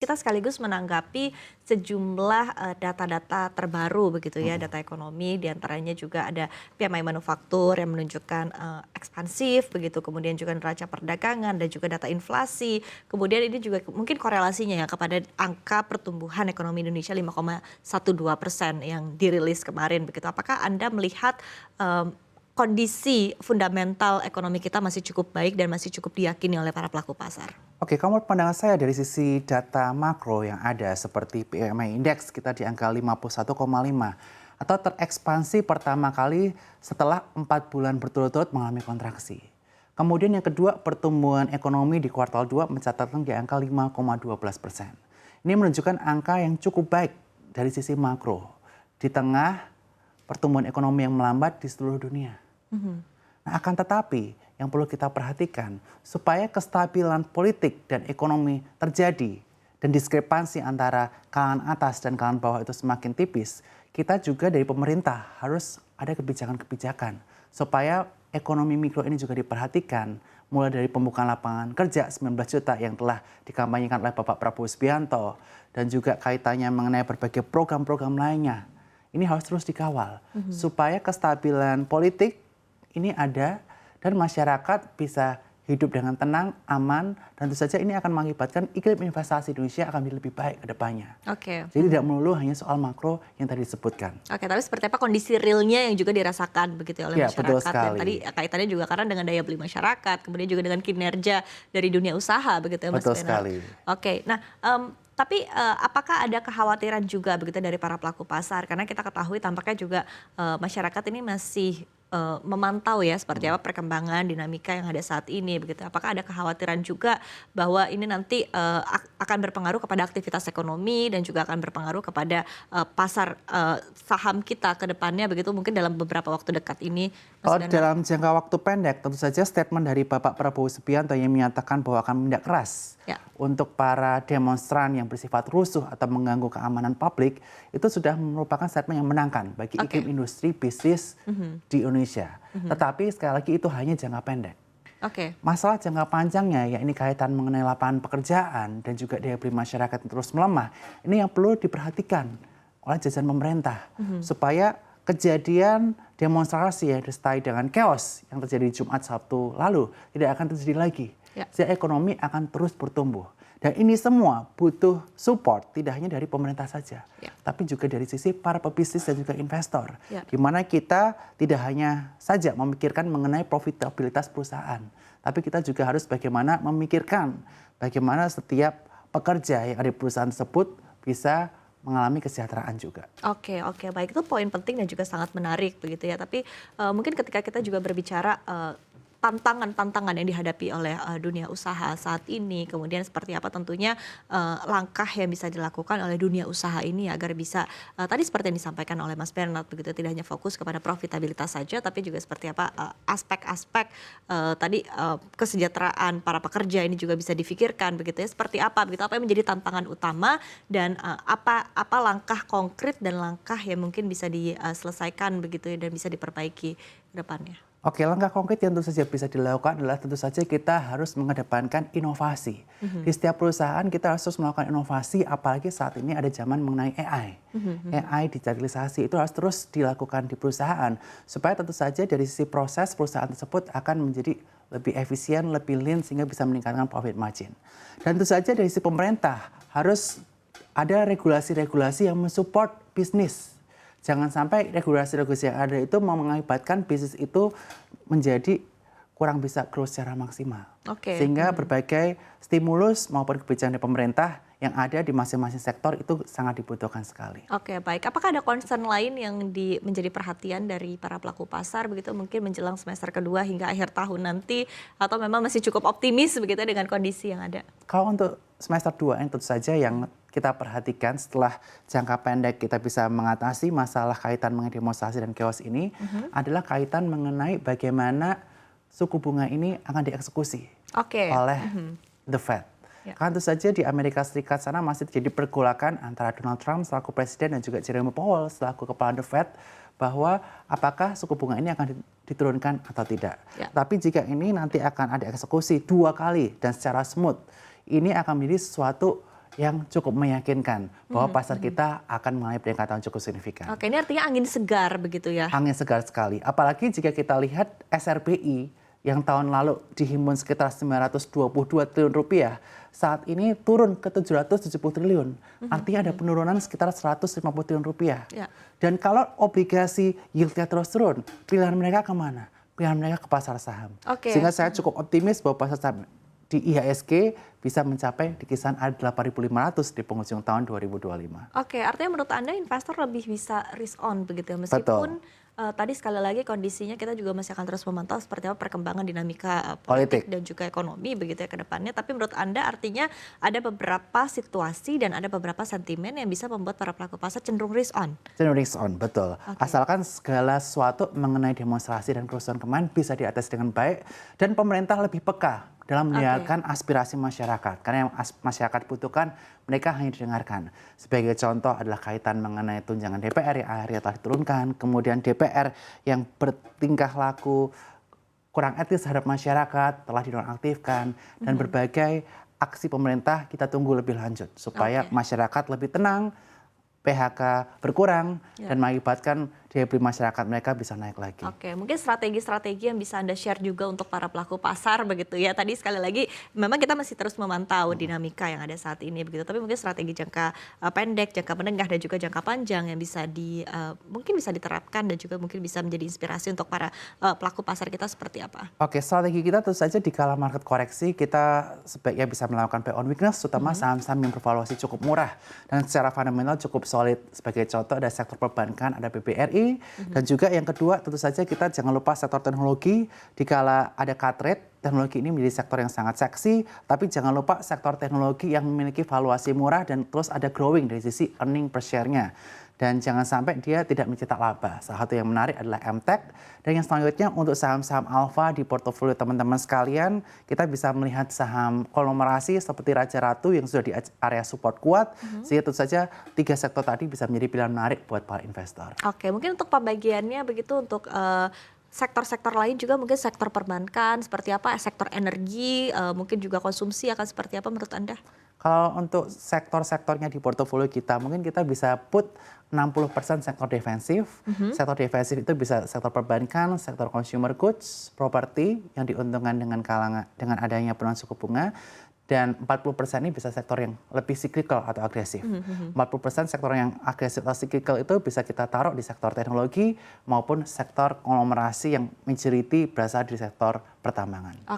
Kita sekaligus menanggapi sejumlah data-data terbaru begitu ya, data ekonomi diantaranya juga ada PMI manufaktur yang menunjukkan ekspansif begitu, kemudian juga neraca perdagangan dan juga data inflasi. Kemudian ini juga mungkin korelasinya ya kepada angka pertumbuhan ekonomi Indonesia 5,12% yang dirilis kemarin begitu. Apakah Anda melihat kondisi fundamental ekonomi kita masih cukup baik dan masih cukup diyakini oleh para pelaku pasar? Oke, kalau menurut pandangan saya dari sisi data makro yang ada seperti PMI Index kita di angka 51,5 atau terekspansi pertama kali setelah 4 bulan berturut-turut mengalami kontraksi. Kemudian yang kedua, pertumbuhan ekonomi di kuartal 2 mencatatkan di angka 5,12%. Ini menunjukkan angka yang cukup baik dari sisi makro di tengah pertumbuhan ekonomi yang melambat di seluruh dunia. Nah, akan tetapi yang perlu kita perhatikan supaya kestabilan politik dan ekonomi terjadi dan diskrepansi antara kalangan atas dan kalangan bawah itu semakin tipis, kita juga dari pemerintah harus ada kebijakan-kebijakan supaya ekonomi mikro ini juga diperhatikan, mulai dari pembukaan lapangan kerja 19 juta yang telah dikampanyekan oleh Bapak Prabowo Subianto dan juga kaitannya mengenai berbagai program-program lainnya. Ini harus terus dikawal supaya kestabilan politik ini ada dan masyarakat bisa hidup dengan tenang, aman, dan tentu saja ini akan mengakibatkan iklim investasi Indonesia akan menjadi lebih baik ke depannya. Oke. Jadi tidak melulu hanya soal makro yang tadi disebutkan. Oke, tapi seperti apa kondisi realnya yang juga dirasakan begitu ya oleh Ya, betul masyarakat, dan sekali. tadi kaitannya juga karena dengan daya beli masyarakat, kemudian juga dengan kinerja dari dunia usaha begitu ya Mas Betul Bernard. sekali. Oke, nah tapi apakah ada kekhawatiran juga begitu dari para pelaku pasar? Karena kita ketahui tampaknya juga masyarakat ini masih memantau ya seperti apa perkembangan dinamika yang ada saat ini begitu. Apakah ada kekhawatiran juga bahwa ini nanti akan berpengaruh kepada aktivitas ekonomi dan juga akan berpengaruh kepada pasar saham kita ke depannya begitu mungkin dalam beberapa waktu dekat ini Mas Kalau Bernard? dalam jangka waktu pendek, tentu saja statement dari Bapak Prabowo Subianto yang menyatakan bahwa akan menindak keras Ya. untuk para demonstran yang bersifat rusuh atau mengganggu keamanan publik, itu sudah merupakan statement yang menangkan bagi Oke. iklim industri bisnis di Indonesia. Tetapi sekali lagi itu hanya jangka pendek. Oke. Masalah jangka panjangnya, ya ini kaitan mengenai lapangan pekerjaan dan juga daya beli masyarakat yang terus melemah. Ini yang perlu diperhatikan oleh jajaran pemerintah supaya kejadian demonstrasi yang disertai dengan chaos yang terjadi Jumat Sabtu lalu tidak akan terjadi lagi. Ya. Sehingga ekonomi akan terus bertumbuh. Dan ini semua butuh support tidak hanya dari pemerintah saja, Ya. tapi juga dari sisi para pebisnis dan juga investor. Ya. Di mana kita tidak hanya saja memikirkan mengenai profitabilitas perusahaan, tapi kita juga harus bagaimana memikirkan bagaimana setiap pekerja yang ada di perusahaan tersebut bisa mengalami kesejahteraan juga. Oke, oke, baik, itu poin penting dan juga sangat menarik begitu ya. Tapi mungkin ketika kita juga berbicara tantangan-tantangan yang dihadapi oleh dunia usaha saat ini, kemudian seperti apa tentunya langkah yang bisa dilakukan oleh dunia usaha ini agar bisa tadi seperti yang disampaikan oleh Mas Bernard begitu, tidak hanya fokus kepada profitabilitas saja, tapi juga seperti apa aspek-aspek tadi kesejahteraan para pekerja ini juga bisa difikirkan begitu ya, seperti apa begitu, apa yang menjadi tantangan utama dan apa langkah konkret dan langkah yang mungkin bisa diselesaikan begitu ya dan bisa diperbaiki ke depannya. Oke, langkah konkret yang tentu saja bisa dilakukan adalah tentu saja kita harus mengedepankan inovasi. Di setiap perusahaan kita harus terus melakukan inovasi, apalagi saat ini ada zaman mengenai AI. AI, digitalisasi itu harus terus dilakukan di perusahaan. Supaya tentu saja dari sisi proses perusahaan tersebut akan menjadi lebih efisien, lebih lean sehingga bisa meningkatkan profit margin. Dan tentu saja dari sisi pemerintah harus ada regulasi-regulasi yang mensupport bisnis. Jangan sampai regulasi-regulasi yang ada itu mengakibatkan bisnis itu menjadi kurang bisa growth secara maksimal. Oke. Sehingga berbagai stimulus maupun kebijakan dari pemerintah yang ada di masing-masing sektor itu sangat dibutuhkan sekali. Oke, baik. Apakah ada concern lain yang menjadi perhatian dari para pelaku pasar begitu mungkin menjelang semester kedua hingga akhir tahun nanti, atau memang masih cukup optimis begitu dengan kondisi yang ada? Kalau untuk semester 2 yang tentu saja yang kita perhatikan setelah jangka pendek kita bisa mengatasi masalah kaitan mengenai demonstrasi dan chaos ini adalah kaitan mengenai bagaimana suku bunga ini akan dieksekusi Oke. oleh the Fed. Ya. Karena tentu saja di Amerika Serikat sana masih terjadi pergolakan antara Donald Trump selaku presiden dan juga Jerome Powell selaku kepala the Fed bahwa apakah suku bunga ini akan diturunkan atau tidak. Ya. Tapi jika ini nanti akan ada eksekusi 2 kali dan secara smooth, ini akan menjadi sesuatu yang cukup meyakinkan bahwa pasar kita akan mengalami peningkatan cukup signifikan. Oke, ini artinya angin segar begitu ya? Angin segar sekali. Apalagi jika kita lihat SRBI yang tahun lalu dihimpun sekitar 922 triliun rupiah, saat ini turun ke 770 triliun. Artinya ada penurunan sekitar 150 triliun rupiah. Ya. Dan kalau obligasi yieldnya terus turun, pilihan mereka kemana? Pilihan mereka ke pasar saham. Oke. Sehingga saya cukup optimis bahwa pasar saham di IHSG bisa mencapai di kisaran 8.500 di penghujung tahun 2025. Oke, artinya menurut Anda investor lebih bisa risk on begitu ya, meskipun tadi sekali lagi kondisinya kita juga masih akan terus memantau seperti apa perkembangan dinamika politik dan juga ekonomi begitu ya ke depannya. Tapi menurut Anda artinya ada beberapa situasi dan ada beberapa sentimen yang bisa membuat para pelaku pasar cenderung risk on. Cenderung risk on, betul. Asalkan segala sesuatu mengenai demonstrasi dan kerusuhan kemarin bisa diatasi dengan baik dan pemerintah lebih peka dalam mendengarkan aspirasi masyarakat. Karena yang masyarakat butuhkan, mereka hanya didengarkan. Sebagai contoh adalah kaitan mengenai tunjangan DPR yang akhirnya telah diturunkan, kemudian DPR yang bertingkah laku kurang etis terhadap masyarakat telah dinonaktifkan, dan berbagai aksi pemerintah kita tunggu lebih lanjut supaya masyarakat lebih tenang, PHK berkurang, dan mengakibatkan daya beli masyarakat mereka bisa naik lagi. Oke, mungkin strategi-strategi yang bisa Anda share juga untuk para pelaku pasar begitu ya. Tadi sekali lagi memang kita masih terus memantau dinamika yang ada saat ini begitu. Tapi mungkin strategi jangka pendek, jangka menengah dan juga jangka panjang yang bisa mungkin bisa diterapkan dan juga mungkin bisa menjadi inspirasi untuk para pelaku pasar kita seperti apa? Oke, strategi kita tentu saja di kala market koreksi kita sebaiknya bisa melakukan play on weakness, terutama saham-saham yang bervaluasi cukup murah dan secara fundamental cukup solid. Sebagai contoh ada sektor perbankan, ada BBRI, dan juga yang kedua tentu saja kita jangan lupa sektor teknologi. Dikala ada cut rate, teknologi ini menjadi sektor yang sangat seksi, tapi jangan lupa sektor teknologi yang memiliki valuasi murah dan terus ada growing dari sisi earning per share-nya. Dan jangan sampai dia tidak mencetak laba. Salah satu yang menarik adalah MTech. Dan yang selanjutnya untuk saham-saham alfa di portofolio teman-teman sekalian, kita bisa melihat saham konglomerasi seperti Raja Ratu yang sudah di area support kuat. Sehingga tentu saja 3 sektor tadi bisa menjadi pilihan menarik buat para investor. Oke, mungkin untuk pembagiannya begitu untuk sektor-sektor lain juga mungkin sektor perbankan seperti apa, sektor energi, mungkin juga konsumsi akan seperti apa menurut Anda? Kalau untuk sektor-sektornya di portofolio kita, mungkin kita bisa put 60% sektor defensif. Sektor defensif itu bisa sektor perbankan, sektor consumer goods, properti yang diuntungkan dengan adanya penurunan suku bunga. Dan 40% ini bisa sektor yang lebih cyclical atau agresif. 40% sektor yang agresif atau cyclical itu bisa kita taruh di sektor teknologi maupun sektor konglomerasi yang majority berasal dari sektor pertambangan.